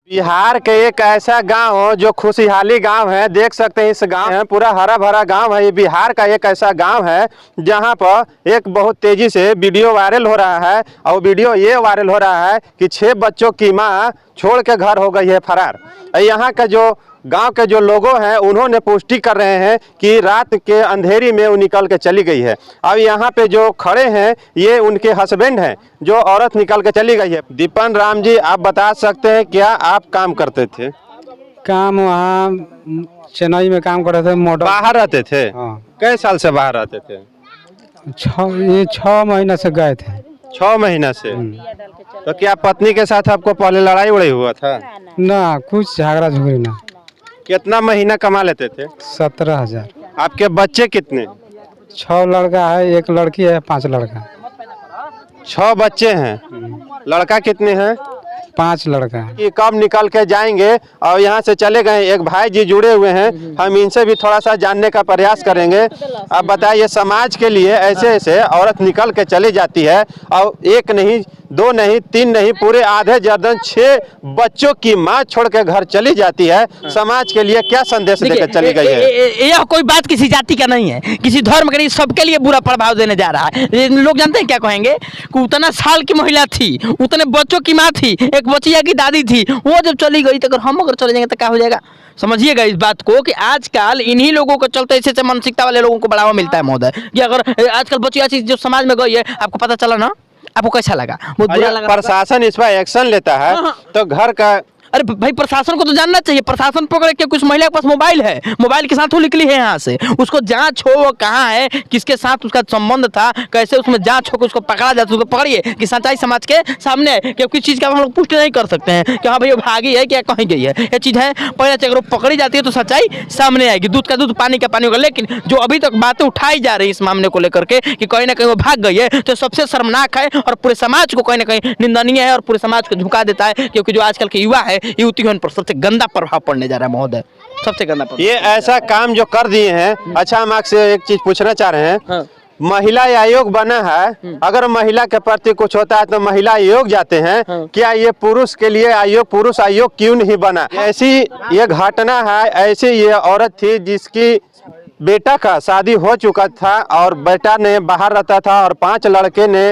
बिहार के एक ऐसा गांव हो जो खुशहाली गांव है। देख सकते हैं इस गांव है पूरा हरा भरा गांव है। ये बिहार का एक ऐसा गांव है जहां पर एक बहुत तेजी से वीडियो वायरल हो रहा है और वीडियो ये वायरल हो रहा है कि 6 बच्चों की मां छोड़ के घर हो गई है फरार। यहाँ का जो गांव के जो लोगों हैं उन्होंने पुष्टि कर रहे हैं कि रात के अंधेरी में वो निकल के चली गई है। अब यहाँ पे जो खड़े हैं ये उनके हस्बैंड हैं जो औरत निकल के चली गई है। दीपन राम जी, आप बता सकते हैं क्या आप काम करते थे? काम वहाँ चेन्नई में काम करते थे। मोटर बाहर रहते थे? हाँ। कई साल से बाहर रहते थे? 6 महीना से गए थे। 6 महीना से। तो क्या पत्नी के साथ आपको पहले लड़ाई उड़ाई हुआ था? ना, कुछ झगड़ा झुगड़ी ना। कितना महीना कमा लेते थे? 17,000। आपके बच्चे कितने? 6 लड़का है, 1 लड़की है, 5 लड़का। 6 बच्चे हैं। लड़का कितने हैं? 5 लड़का है। कि कब निकल के जाएंगे और यहाँ से चले गए। एक भाई जी जुड़े हुए हैं, हम इनसे भी थोड़ा सा जानने का प्रयास करेंगे। अब बताइए, समाज के लिए ऐसे ऐसे औरत निकल के चली जाती है और 1 नहीं 2 नहीं 3 नहीं पूरे आधे दर्जन 6 बच्चों की मां छोड़ के घर चली जाती है। समाज के लिए क्या संदेश देकर चली गई है? यह कोई बात किसी जाति का नहीं है, किसी धर्म का नहीं, सबके लिए बुरा प्रभाव देने जा रहा है। लोग जानते हैं क्या कहेंगे कि उतना साल की महिला थी, उतने बच्चों की माँ थी, एक बचिया की दादी थी, वो जब चली गई तो अगर चले जाएंगे तो क्या हो जाएगा? समझिएगा इस बात को कि आजकल इन्हीं लोगों को चलते ऐसे मानसिकता वाले लोगों को बढ़ावा मिलता है महोदय। कि अगर आजकल बचिया चीज जो समाज में गई है, आपको पता चला ना, आपको कैसा लगा? बहुत बुरा लगा। प्रशासन इस पर एक्शन लेता है तो घर का, अरे भाई प्रशासन को तो जानना चाहिए। प्रशासन पकड़े के, कुछ महिला के पास मोबाइल है, मोबाइल के साथ वो निकली है यहाँ से, उसको जांच हो वो कहाँ है, किसके साथ उसका संबंध था, कैसे उसमें जांच हो, उसको पकड़ा जाए, उसको पकड़िए कि सच्चाई समाज के सामने है। क्योंकि चीज़ का हम लोग पुष्टि नहीं कर सकते हैं कि हाँ भाई वो भागी है क्या कहीं गई है, ये चीज़ है। पहले अगर वो पकड़ी जाती है तो सच्चाई सामने आएगी, दूध का दूध पानी का पानी होगा। लेकिन जो अभी तक बातें उठाई जा रही है इस मामले को लेकर के कि कहीं ना कहीं वो भाग गई है, तो सबसे शर्मनाक है और पूरे समाज को कहीं ना कहीं निंदनीय है और पूरे समाज को झुका देता है। क्योंकि जो आजकल के युवा है, युवतियों पर सबसे गंदा प्रभाव पड़ने जा रहा है महोदय, सबसे गंदा प्रभाव। ये ऐसा काम जो कर दिए हैं। अच्छा, हम आपसे एक चीज पूछना चाह रहे हैं। हाँ। महिला आयोग बना है, अगर महिला के प्रति कुछ होता है तो महिला आयोग जाते हैं। हाँ। क्या ये पुरुष के लिए आयोग, पुरुष आयोग क्यों नहीं बना? ऐसी ये घटना है। ऐसी ये औरत थी जिसकी बेटा का शादी हो चुका था और बेटा ने बाहर रहता था और 5 लड़के ने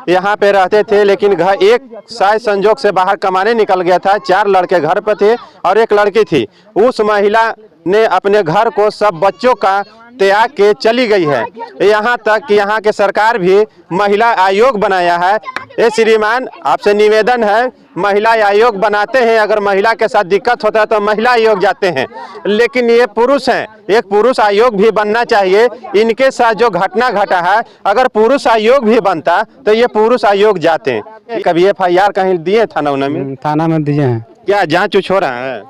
यहाँ पे रहते थे, लेकिन घर एक शायद संजोग से बाहर कमाने निकल गया था। 4 लड़के घर पे थे और 1 लड़की थी। उस महिला ने अपने घर को, सब बच्चों का त्याग के चली गई है। यहाँ तक कि यहाँ के सरकार भी महिला आयोग बनाया है। ये श्रीमान, आपसे निवेदन है, महिला आयोग बनाते हैं, अगर महिला के साथ दिक्कत होता है तो महिला आयोग जाते हैं, लेकिन ये पुरुष हैं, एक पुरुष आयोग भी बनना चाहिए। इनके साथ जो घटना घटा है, अगर पुरुष आयोग भी बनता तो ये पुरुष आयोग जाते हैं। कभी FIR कहीं दिए थाना में? थाना में दिए हैं। क्या जांच उच हो रहा है?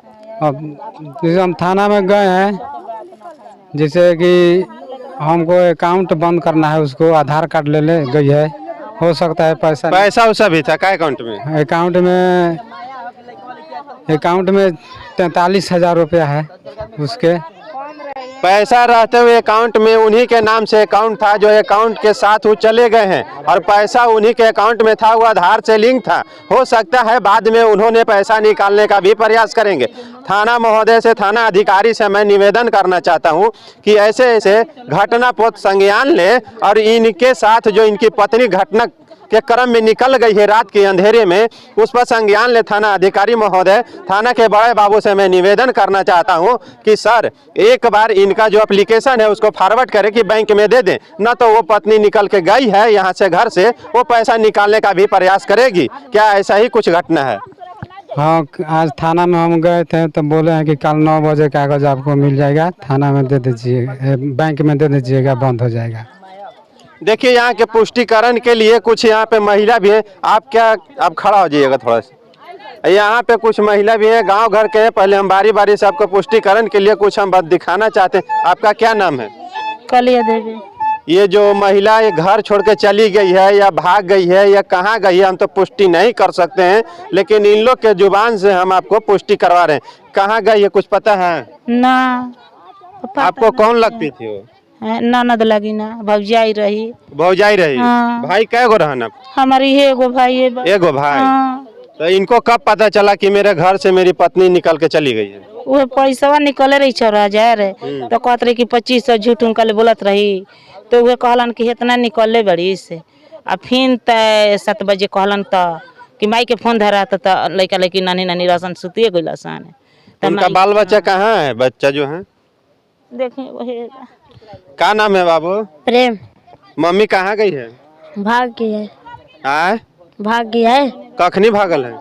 अब जैसे हम थाना में गए हैं, जैसे कि हमको अकाउंट बंद करना है, उसको आधार कार्ड ले गई है, हो सकता है पैसा उसा भी था क्या अकाउंट में? अकाउंट में 43,000 रुपया है। उसके पैसा रहते हुए अकाउंट में, उन्हीं के नाम से अकाउंट था, जो अकाउंट के साथ वो चले गए हैं और पैसा उन्हीं के अकाउंट में था, वो आधार से लिंक था। हो सकता है बाद में उन्होंने पैसा निकालने का भी प्रयास करेंगे। थाना महोदय से, थाना अधिकारी से मैं निवेदन करना चाहता हूं कि ऐसे ऐसे घटना पर संज्ञान ले और इनके साथ जो इनकी पत्नी घटना के क्रम में निकल गई है रात के अंधेरे में, उस पर संज्ञान ले थाना अधिकारी महोदय। थाना के बड़े बाबू से मैं निवेदन करना चाहता हूं कि सर, एक बार इनका जो एप्लीकेशन है उसको फॉरवर्ड करें कि बैंक में दे दें, न तो वो पत्नी निकल के गई है यहाँ से घर से, वो पैसा निकालने का भी प्रयास करेगी। क्या ऐसा ही कुछ घटना है? हाँ, आज थाना में हम गए थे तो बोले हैं कि कल 9 बजे कागज आपको मिल जाएगा, थाना में दे दीजिए, बैंक में दे दीजिएगा, बंद हो जाएगा। देखिए, यहाँ के पुष्टिकरण के लिए कुछ यहाँ पे महिला भी है। आप खड़ा हो जाइएगा थोड़ा सा। यहाँ पे कुछ महिला भी है, गांव घर के हैं। पहले हम बारी बारी से आपको पुष्टिकरण के लिए कुछ हम बात दिखाना चाहते हैं। आपका क्या नाम है? कलिया देवी। ये जो महिला ये घर छोड़ के चली गई है या भाग गई है या कहाँ गई है, हम तो पुष्टि नहीं कर सकते हैं, लेकिन इन लोग के जुबान से हम आपको पुष्टि करवा रहे हैं। कहाँ गई है कुछ पता है? ना, आपको कौन लगती थी वो? ननद लगी ना, भौजाई रही। भौजाई रही? हाँ। भाई कै गो रहन? हमारी एगो भाई है। एगो भाई? हाँ। तो इनको कब पता चला कि मेरे घर से मेरी पत्नी निकल के चली गई है? वो पैसा निकले रही 4,000 तो कहत रही कि 2500 झूठ उनका बोलत रही तो वे कहलन कि इतना निकले बड़ी से आ फिर 7 बजे कहलन तो कि माई के फोन धरा तो लड़का लड़की नानी नानी राशन सुतिए गई सन। उनका बाल बच्चा कहाँ है? बच्चा जो है देखिए वही क्या नाम है बाबू? प्रेम। मम्मी कहाँ गई है? भाग गई है। आए भाग गया है कखनी भागल है?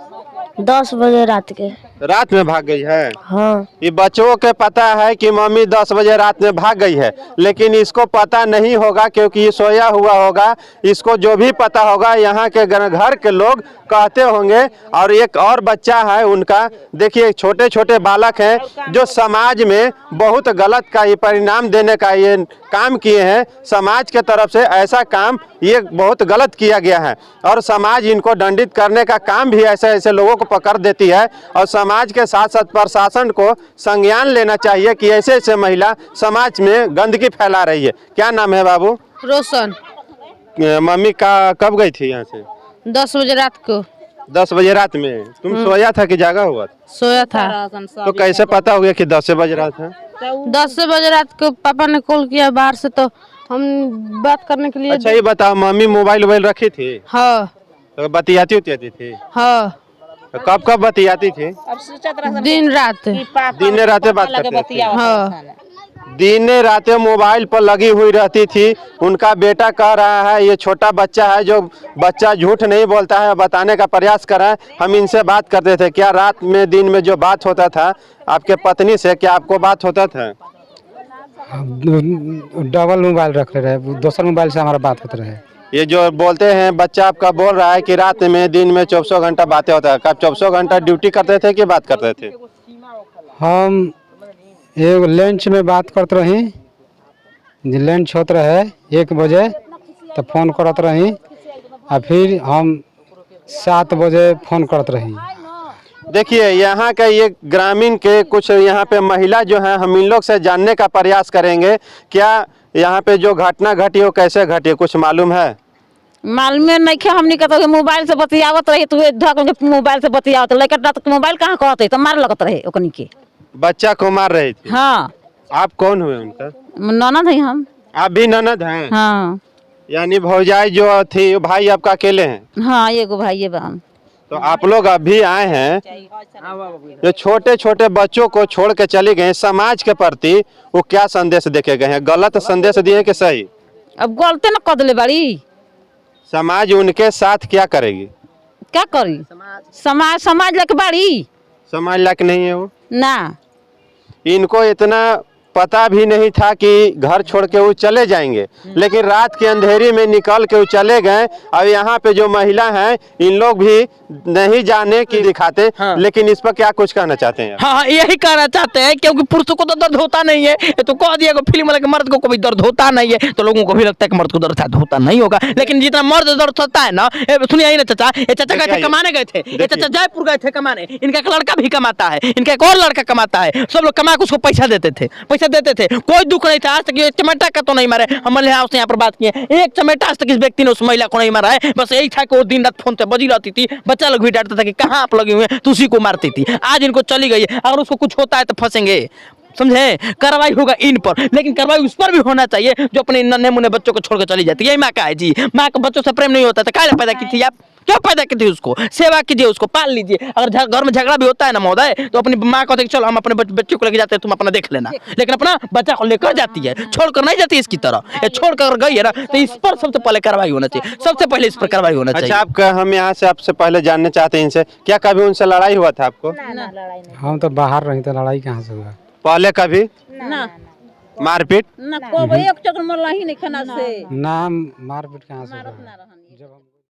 10 बजे रात के। रात में भाग गई है? हाँ। ये बच्चों के पता है कि मम्मी 10 बजे रात में भाग गई है, लेकिन इसको पता नहीं होगा क्योंकि ये सोया हुआ होगा। इसको जो भी पता होगा यहाँ के घर के लोग कहते होंगे। और एक और बच्चा है उनका, देखिए छोटे छोटे बालक हैं जो समाज में बहुत गलत का ये परिणाम देने का ये काम किए हैं। समाज के तरफ से ऐसा काम ये बहुत गलत किया गया है और समाज इनको दंडित करने का काम भी ऐसे ऐसे लोगों को पकड़ देती है। और समाज के साथ साथ प्रशासन को संज्ञान लेना चाहिए कि ऐसे ऐसे महिला समाज में गंदगी फैला रही है। क्या नाम है बाबू? रोशन। मम्मी का कब गई थी यहाँ से? 10 बजे रात को। 10 बजे रात में? तुम सोया था कि जागा हुआ था? सोया था। तो कैसे पता हो गया कि 10 बजे रात था? 10 बजे रात को पापा ने कॉल किया बाहर से तो हम बात करने के लिए। अच्छा ये बताओ, मम्मी मोबाइल वोबाइल रखी थी? हाँ। तो बतियाती उतियाती थी? हाँ। तो कब कब बतियाती थी? दिन रात। दिन रात बात करते थे? हाँ। दिन रात मोबाइल पर लगी हुई रहती थी। उनका बेटा कह रहा है, ये छोटा बच्चा है जो बच्चा झूठ नहीं बोलता है, बताने का प्रयास कर रहा है। हम इनसे बात करते थे, क्या रात में दिन में जो बात होता था आपके पत्नी से, क्या आपको बात होता था? डबल मोबाइल रख रहे, दूसरा मोबाइल से हमारा बात होता रहे। ये जो बोलते हैं बच्चा आपका बोल रहा है कि रात में दिन में 24 घंटा बातें होता है, कब 24 घंटा ड्यूटी करते थे कि बात करते थे? हम एक लंच में बात करते रही, लंच होते रहे 1 बजे तो फोन करते रही और फिर हम 7 बजे फोन करते रही। देखिए यहाँ का ये ग्रामीण के कुछ यहाँ पे महिला जो है, हम इन लोग से जानने का प्रयास करेंगे क्या यहाँ पे जो घटना घटी वो कैसे घटी, कुछ मालूम है? मालूम नहीं खे हमनी कहते मोबाइल से बतियावत रही तो ढक मोबाइल से बतियावत लड़का मोबाइल कहाँ कहते तो मार लगत रहे ओकनी के। बच्चा को मार रही थी? हाँ। आप कौन हुए उनका? ननद है हम। आप भी ननद हैं? हाँ। यानी भौजाई जो थी भाई आपका अकेले हैं? हाँ एगो भाई है बहन। तो आप लोग अभी आए हैं, जो छोटे छोटे बच्चों को छोड़ के चले गए, समाज के प्रति वो क्या संदेश देके गए हैं? गलत संदेश दिए कि सही? अब गलते न कदले बड़ी समाज उनके साथ क्या करेगी? क्या करी? समाज लग बड़ी समाज लायक नहीं है वो ना। इनको इतना पता भी नहीं था कि घर छोड़ के वो चले जाएंगे, लेकिन रात के अंधेरी में निकल के वो चले गए। और यहाँ पे जो महिला हैं इन लोग भी नहीं जाने की दिखाते। हाँ। लेकिन इस पर क्या कुछ कहना चाहते हैं? हाँ यही कहना चाहते हैं क्योंकि पुरुषों को तो दर्द होता नहीं है। ये तो कह दिया फिल्म वाले मर्द को कभी दर्द होता नहीं है, तो लोगों को भी लगता है कि मर्द को दर्द होता नहीं होगा। लेकिन जितना मर्द दर्द होता है ना, सुनिए यही ना चाचा, ये चाचा गए थे कमाने गए थे, ये चाचा जयपुर गए थे कमाने, इनका एक लड़का भी कमाता है, इनका एक और लड़का कमाता है, सब लोग कमा के उसको पैसा देते थे। कोई दुख नहीं था आज तक। ये चमेटा का तो नहीं मारे, हम यहाँ पर बात किए, एक चमेटा आज तक इस व्यक्ति ने उस महिला को नहीं मारा है। बस यही था कि वो दिन रात फोन पे बजी रहती थी, बच्चा लोग भी डांटता था कि कहाँ आप लगे हुए हैं, तो उसी को मारती थी। आज इनको चली गई है, अगर उसको कुछ होता है तो फंसेंगे, समझे? कार्रवाई होगा इन पर, लेकिन कार्रवाई उस पर भी होना चाहिए जो अपने नन्हे मुन्ने बच्चों को छोड़ कर चली जाती है। यही माँ का है जी। माँ का बच्चों से प्रेम नहीं होता तो क्या पैदा की थी आप? क्यों पैदा की थी? उसको सेवा कीजिए, उसको पाल लीजिए। अगर घर में झगड़ा भी होता है ना महोदय, तो अपनी माँ को चलो हम अपने बच्चे को लेकर जाते हैं, तुम अपना देख लेना, लेकिन अपना बच्चा को लेकर जाती है, छोड़कर नहीं जाती इसकी तरह। ये छोड़कर गई है ना, तो इस पर सबसे पहले कार्रवाई होना चाहिए, सबसे पहले इस पर कार्रवाई होना चाहिए। अच्छा हम यहाँ से आपसे पहले जानना चाहते हैं इनसे, क्या कभी उनसे लड़ाई हुआ था आपको? हम तो बाहर रही तो लड़ाई कहाँ से हुआ? पहले कभी मारपीट? ना मारपीट कहाँ से हुआ? जब हम